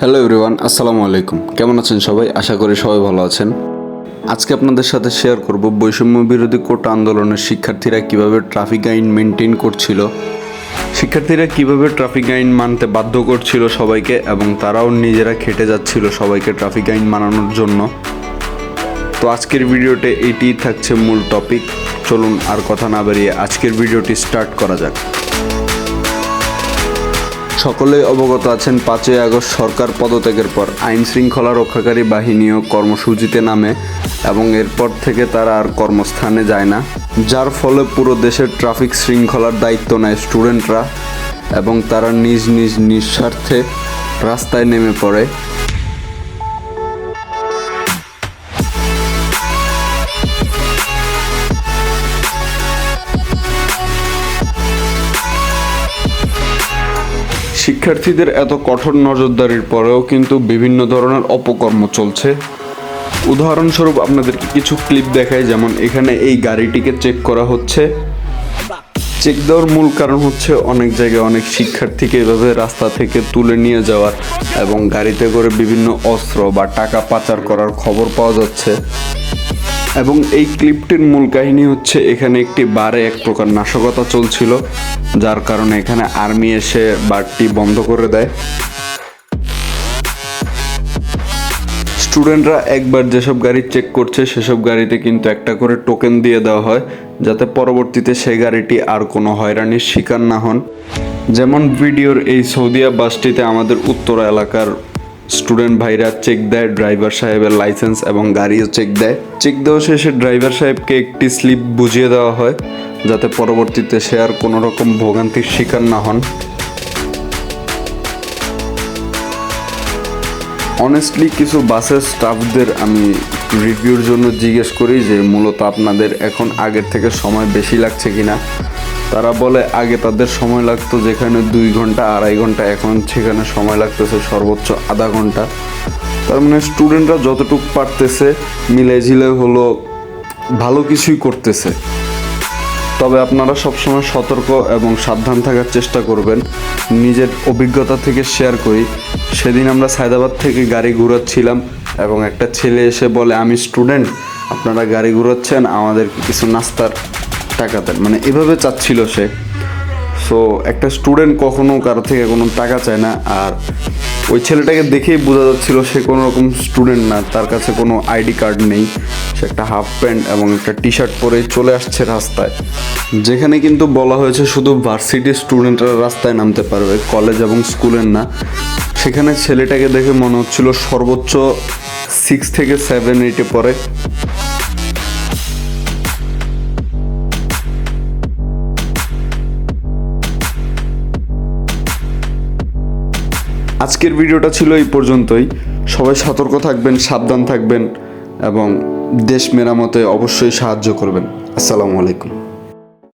Hello everyone, আসসালামু আলাইকুম। কেমন আছেন সবাই? আশা করি সবাই ভালো আছেন। আজকে আপনাদের সাথে শেয়ার করব বৈষম্য বিরোধী কোটা আন্দোলনের শিক্ষার্থীরা কিভাবে ট্রাফিক আইন মেনটেন করছিল, শিক্ষার্থীরা কিভাবে ট্রাফিক আইন মানতে বাধ্য করছিল সবাইকে, এবং তারাও নিজেরা খেটে যাচ্ছিল সবাইকে ট্রাফিক আইন মানানোর জন্য। তো আজকের ভিডিওতে এইটিই থাকছে মূল টপিক। চলুন আর কথা না বাড়িয়ে আজকের ভিডিওটি স্টার্ট করা যাক। সকলেই অবগত আছেন 5ই আগস্ট সরকার পদত্যাগের পর আইন শৃঙ্খলা রক্ষাকারী বাহিনীও কর্মসূচিতে নামে এবং এরপর থেকে তারা আর কর্মস্থানে যায় না, যার ফলে পুরো দেশের ট্রাফিক শৃঙ্খলার দায়িত্ব নেয় স্টুডেন্টরা এবং তারা নিজ নিজ নিঃস্বার্থে রাস্তায় নেমে পড়ে। শিক্ষার্থীদের এত কঠোর নজরদারির পরেও কিন্তু বিভিন্ন ধরনের অপকর্ম চলছে। উদাহরণস্বরূপ আপনাদেরকে কিছু ক্লিপ দেখাই। যেমন এখানে এই গাড়িটিকে চেক করা হচ্ছে। চেক দেওয়ার মূল কারণ হচ্ছে অনেক জায়গায় অনেক শিক্ষার্থীকে এভাবে রাস্তা থেকে তুলে নিয়ে যাওয়ার এবং গাড়িতে করে বিভিন্ন অস্ত্র বা টাকা পাচার করার খবর পাওয়া যাচ্ছে। এবং এই ক্লিপটির মূল কাহিনী হচ্ছে এখানে একটি বারে এক প্রকার নাশকতা চলছিল, যার কারণে এখানে আর্মি এসে বারটি বন্ধ করে দেয়। স্টুডেন্টরা একবার যেসব গাড়ি চেক করছে সেসব গাড়িতে কিন্তু একটা করে টোকেন দিয়ে দেওয়া হয়, যাতে পরবর্তীতে সেই গাড়িটি আর কোনো হয়রানির শিকার না হন। যেমন ভিডিওর এই সৌদিয়া বাসটিতে আমাদের উত্তরা এলাকার স্টুডেন্ট ভাইরা চেক দেয়, ড্রাইভার সাহেবের লাইসেন্স এবং গাড়িও চেক দেয়। চেক দেওয়া শেষে ড্রাইভার সাহেবকে একটি স্লিপ বুঝিয়ে দেওয়া হয়, যাতে পরবর্তীতে সে আর কোনো রকম ভোগান্তির শিকার না হন। অনেস্টলি কিছু বাসের স্টাফদের আমি রিভিউর জন্য জিজ্ঞেস করি যে মূলত আপনাদের এখন আগের থেকে সময় বেশি লাগছে কিনা। তারা বলে আগে তাদের সময় লাগতো যেখানে 2 ঘন্টা 2.5 ঘন্টা, এখন সেখানে সময় লাগতেছে সর্বোচ্চ আধা ঘন্টা। তার মানে স্টুডেন্টরা যতটুকু পারতেছে মিলেঝিলে হলো ভালো কিছুই করতেছে। তবে আপনারা সবসময় সতর্ক এবং সাবধান থাকার চেষ্টা করবেন। নিজের অভিজ্ঞতা থেকে শেয়ার করি। সেদিন আমরা সায়দাবাদ থেকে গাড়ি ঘুরাচ্ছিলাম এবং একটা ছেলে এসে বলে, আমি স্টুডেন্ট, আপনারা গাড়ি ঘুরাচ্ছেন, আমাদেরকে কিছু নাস্তার টাকা দেন। মানে এভাবে চাচ্ছিল সে। সো একটা স্টুডেন্ট কখনো কারো থেকে কোনো টাকা চায় না। আর ওই ছেলেটাকে দেখেই বোঝা যাচ্ছিল সে কোনো রকম স্টুডেন্ট না, তার কাছে কোনো আইডি কার্ড নেই। সে একটা হাফ প্যান্ট এবং একটা টি শার্ট পরে চলে আসছে রাস্তায়, যেখানে কিন্তু বলা হয়েছে শুধু ভার্সিটির স্টুডেন্টরা রাস্তায় নামতে পারবে, কলেজ এবং স্কুলের না। সেখানে ছেলেটাকে দেখে মনে হচ্ছিল সর্বোচ্চ 6 থেকে 7-8-এ পড়ে। আজকের ভিডিওটা ছিল এই পর্যন্তই। সবাই সতর্ক থাকবেন, সাবধান থাকবেন এবং দেশ মেরামতে অবশ্যই সাহায্য করবেন। আসসালামু আলাইকুম।